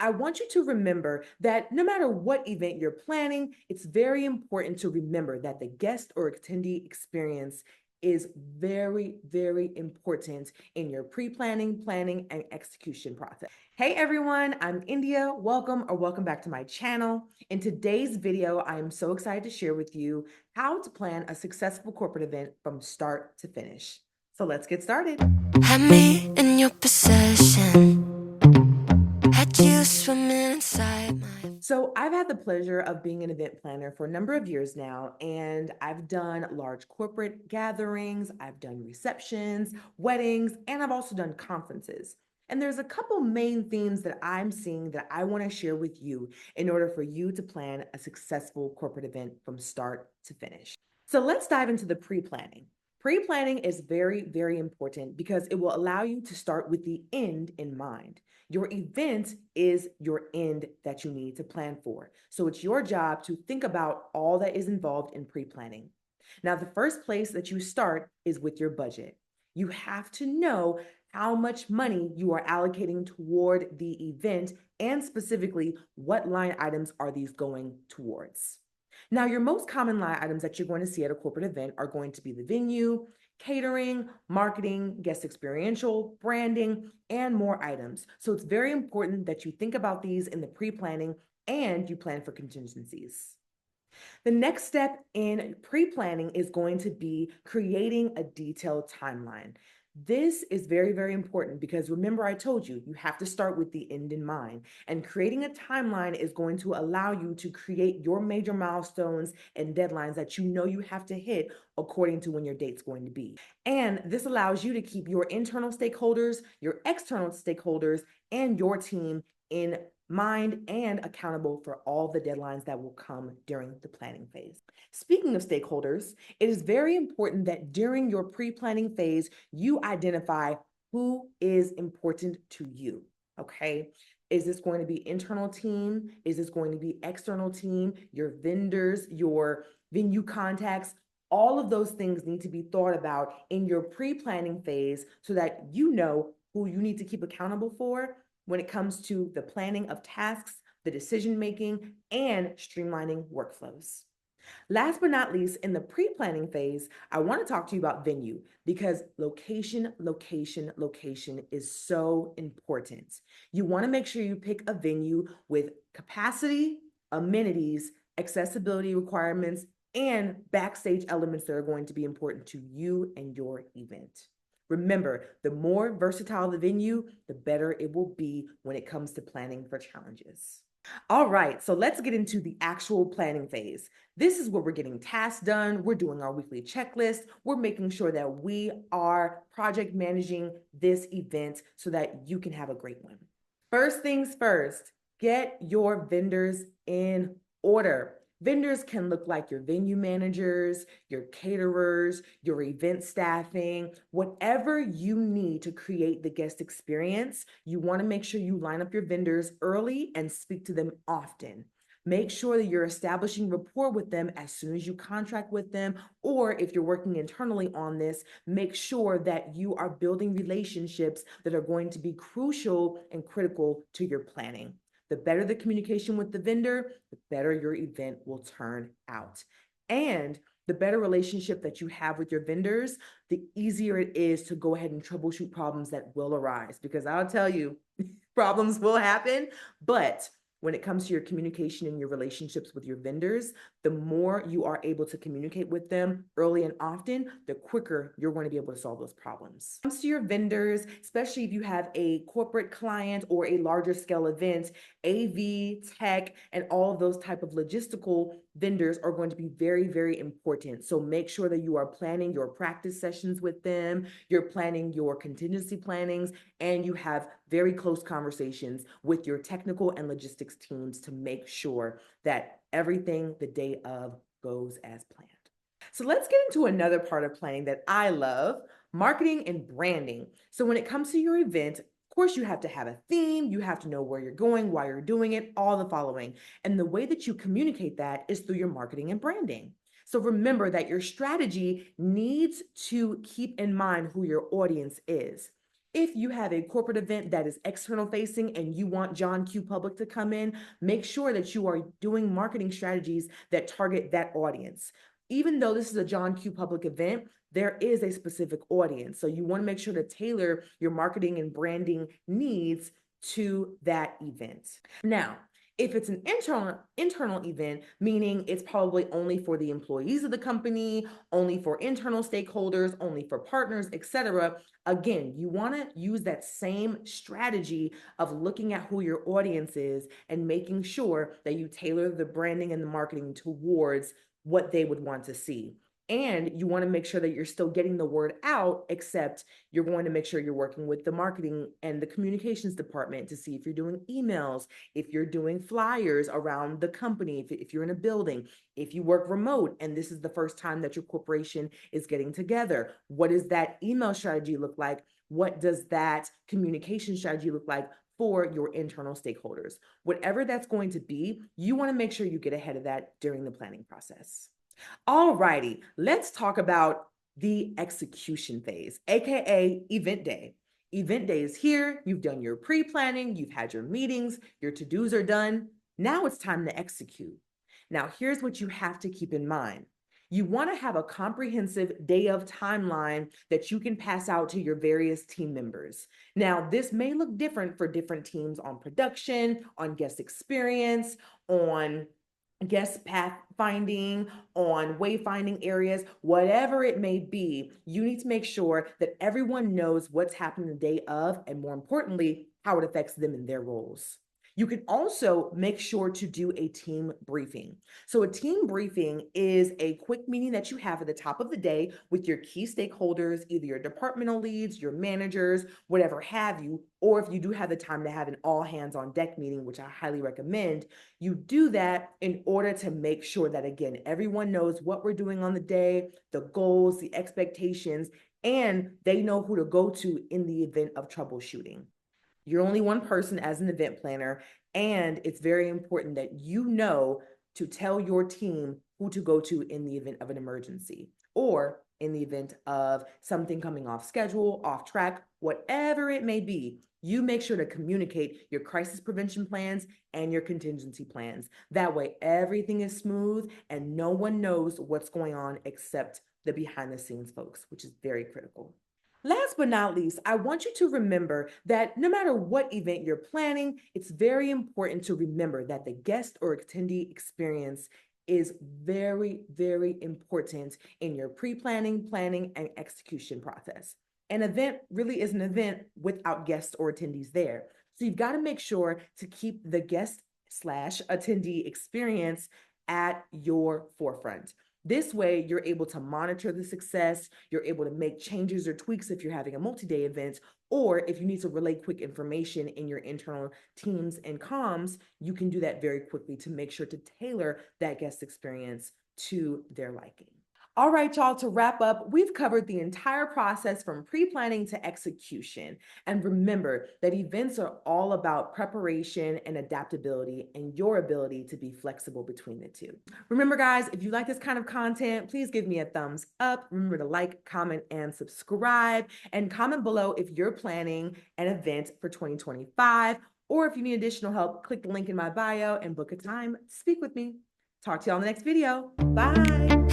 I want you to remember that no matter what event you're planning, it's very important to remember that the guest or attendee experience is very, very important in your pre-planning, planning, and execution process. Hey everyone, I'm India. Welcome back to my channel. In today's video, I am so excited to share with you how to plan a successful corporate event from start to finish. So let's get started. Had me in your possession, had you swimming inside my... So I've had the pleasure of being an event planner for a number of years now, and I've done large corporate gatherings, I've done receptions, weddings, and I've also done conferences. And there's a couple main themes that I'm seeing that I want to share with you in order for you to plan a successful corporate event from start to finish. So let's dive into the pre-planning. Pre-planning is very, very important because it will allow you to start with the end in mind. Your event is your end that you need to plan for. So it's your job to think about all that is involved in pre-planning. Now, the first place that you start is with your budget. You have to know how much money you are allocating toward the event and specifically what line items are these going towards. Now, your most common line items that you're going to see at a corporate event are going to be the venue, catering, marketing, guest experiential, branding, and more items. So it's very important that you think about these in the pre-planning and you plan for contingencies. The next step in pre-planning is going to be creating a detailed timeline. This is very, very important because remember I told you, you have to start with the end in mind. And creating a timeline is going to allow you to create your major milestones and deadlines that you know you have to hit according to when your date's going to be. And this allows you to keep your internal stakeholders, your external stakeholders, and your team in mind and accountable for all the deadlines that will come during the planning phase. Speaking of stakeholders, it is very important that during your pre-planning phase, you identify who is important to you, okay? Is this going to be internal team? Is this going to be external team? Your vendors, your venue contacts? All of those things need to be thought about in your pre-planning phase so that you know who you need to keep accountable for when it comes to the planning of tasks, the decision-making, and streamlining workflows. Last but not least, in the pre-planning phase, I want to talk to you about venue because location is so important. You want to make sure you pick a venue with capacity, amenities, accessibility requirements, and backstage elements that are going to be important to you and your event. Remember, the more versatile the venue, the better it will be when it comes to planning for challenges. All right, so let's get into the actual planning phase. This is where we're getting tasks done. We're doing our weekly checklist. We're making sure that we are project managing this event so that you can have a great one. First things first, get your vendors in order. Vendors can look like your venue managers, your caterers, your event staffing, whatever you need to create the guest experience. You want to make sure you line up your vendors early and speak to them often. Make sure that you're establishing rapport with them as soon as you contract with them, or if you're working internally on this, make sure that you are building relationships that are going to be crucial and critical to your planning. The better the communication with the vendor, the better your event will turn out. And the better relationship that you have with your vendors, the easier it is to go ahead and troubleshoot problems that will arise. Because I'll tell you, problems will happen, but when it comes to your communication and your relationships with your vendors, the more you are able to communicate with them early and often, the quicker you're going to be able to solve those problems. When it comes to your vendors, especially if you have a corporate client or a larger scale event, AV, tech, and all of those type of logistical vendors are going to be very, very important. So make sure that you are planning your practice sessions with them, you're planning your contingency plannings, and you have very close conversations with your technical and logistics teams to make sure that everything the day of goes as planned. So let's get into another part of planning that I love, marketing and branding. So when it comes to your event, of course, you have to have a theme, you have to know where you're going, why you're doing it, all the following. And the way that you communicate that is through your marketing and branding. So remember that your strategy needs to keep in mind who your audience is. If you have a corporate event that is external facing and you want John Q. Public to come in, make sure that you are doing marketing strategies that target that audience. Even though this is a John Q. Public event, there is a specific audience. So you want to make sure to tailor your marketing and branding needs to that event. Now, if it's an internal event, meaning it's probably only for the employees of the company, only for internal stakeholders, only for partners, etc. Again, you want to use that same strategy of looking at who your audience is and making sure that you tailor the branding and the marketing towards what they would want to see. And you want to make sure that you're still getting the word out, except you're going to make sure you're working with the marketing and the communications department to see if you're doing emails, if you're doing flyers around the company, if you're in a building, if you work remote and this is the first time that your corporation is getting together. What does that email strategy look like? What does that communication strategy look like for your internal stakeholders? Whatever that's going to be, you want to make sure you get ahead of that during the planning process. All righty, let's talk about the execution phase, AKA event day. Event day is here. You've done your pre-planning, you've had your meetings, your to-dos are done. Now it's time to execute. Now, here's what you have to keep in mind. You want to have a comprehensive day of timeline that you can pass out to your various team members. Now, this may look different for different teams on production, on guest experience, on guest pathfinding, on wayfinding areas, whatever it may be, you need to make sure that everyone knows what's happening the day of, and more importantly, how it affects them in their roles. You can also make sure to do a team briefing. So a team briefing is a quick meeting that you have at the top of the day with your key stakeholders, either your departmental leads, your managers, whatever have you, or if you do have the time to have an all hands on deck meeting, which I highly recommend, you do that in order to make sure that, again, everyone knows what we're doing on the day, the goals, the expectations, and they know who to go to in the event of troubleshooting. You're only one person as an event planner, and it's very important that you know to tell your team who to go to in the event of an emergency or in the event of something coming off schedule, off track, whatever it may be. You make sure to communicate your crisis prevention plans and your contingency plans. That way, everything is smooth and no one knows what's going on except the behind the scenes folks, which is very critical. Last but not least, I want you to remember that no matter what event you're planning, it's very important to remember that the guest or attendee experience is very, very important in your pre-planning, planning, and execution process. An event really is an event without guests or attendees there. So you've got to make sure to keep the guest slash attendee experience at your forefront. This way, you're able to monitor the success, you're able to make changes or tweaks if you're having a multi-day event, or if you need to relay quick information in your internal teams and comms, you can do that very quickly to make sure to tailor that guest experience to their liking. All right, y'all, to wrap up, we've covered the entire process from pre-planning to execution. And remember that events are all about preparation and adaptability and your ability to be flexible between the two. Remember, guys, if you like this kind of content, please give me a thumbs up. Remember to like, comment, and subscribe. And comment below if you're planning an event for 2025, or if you need additional help, click the link in my bio and book a time to speak with me. Talk to y'all in the next video. Bye.